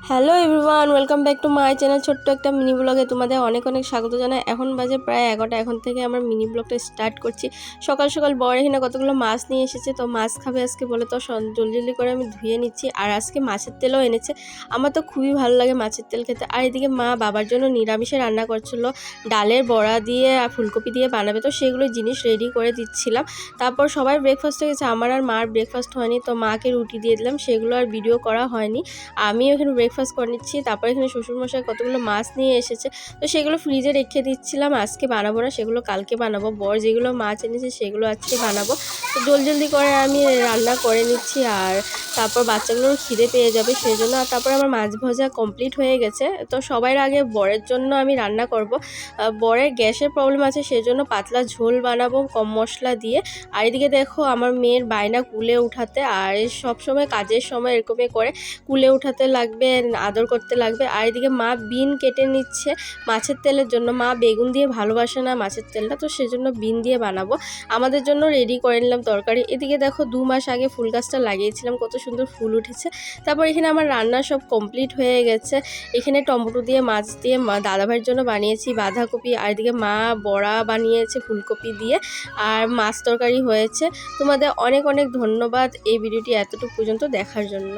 Hello everyone, welcome back to my channel. ছোট্ট একটা mini ব্লগে তোমাদের অনেক অনেক স্বাগত জানাই। এখন বাজে প্রায় 11টা। এখন থেকে আমরা মিনি ব্লগটা স্টার্ট করছি। সকাল সকাল বর এখানে কতগুলো মাছ নিয়ে এসেছে, তো মাছ খাবে আজকে বলে তো জলদি জলদি করে আমি ধুয়ে নিচ্ছি। আর আজকে মাছের তেলও এনেছে, আমার তো খুবই ভালো লাগে মাছের তেল খেতে। আর এদিকে মা বাবার জন্য নিরামিষে রান্না করছিল, ডালের বড়া দিয়ে আর ফুলকপি দিয়ে বানাবে, তো সেগুলো জিনিস রেডি করে দিচ্ছিলাম। তারপর সবাই ব্রেকফাস্ট হয়ে গেছে, আমার আর মার ব্রেকফাস্ট হয়নি, তো মাকে রুটি দিয়ে দিলাম, সেগুলো আর ভিডিও করা হয়নি। আমি এখানে ব্রেকফাস্ট করে নিচ্ছি। তারপরে এখানে শ্বশুরমশাই কতগুলো মাছ নিয়ে এসেছে, তো সেগুলো ফ্রিজে রেখে দিচ্ছিলাম। আজকে বানাবো না, সেগুলো কালকে বানাবো। বর যেগুলো মাছ এনেছে সেগুলো আজকে বানাবো। তো জলদি জলদি করে আমি রান্না করে নিচ্ছি, আর তারপর বাচ্চাগুলোর খিদে পেয়ে যাবে সেই জন্য। আর তারপরে আমার মাছ ভাজা কমপ্লিট হয়ে গেছে। তো সবার আগে বরের জন্য আমি রান্না করব। বরের গ্যাসের প্রবলেম আছে, সেই জন্য পাতলা ঝোল বানাবো কম মশলা দিয়ে। আর এদিকে দেখো আমার মেয়ের বায়না কুলে উঠাতে, আর সবসময় কাজের সময় এরকমই করে, কুলে উঠাতে লাগবে, আদর করতে লাগবে। আর এদিকে মা বিন কেটে নিচ্ছে মাছের তেলের জন্য। মা বেগুন দিয়ে ভালোবাসে না মাছের তেলটা, তো সেজন্য বিন দিয়ে বানাবো। আমাদের জন্য রেডি করে নিলাম তরকারি। এদিকে দেখো 2 মাস আগে ফুল গাছটা লাগিয়েছিলাম, কত সুন্দর ফুল উঠেছে। তারপর এখানে আমার রান্না সব কমপ্লিট হয়ে গেছে। এখানে টমেটো দিয়ে মাছ দিয়ে দাদাভাইয়ের জন্য বানিয়েছি বাঁধাকপি, আর এদিকে মা বড়া বানিয়েছে ফুলকপি দিয়ে, আর মাছ তরকারি হয়েছে। তোমাদের অনেক অনেক ধন্যবাদ এই ভিডিওটি এতটুকু পর্যন্ত দেখার জন্য।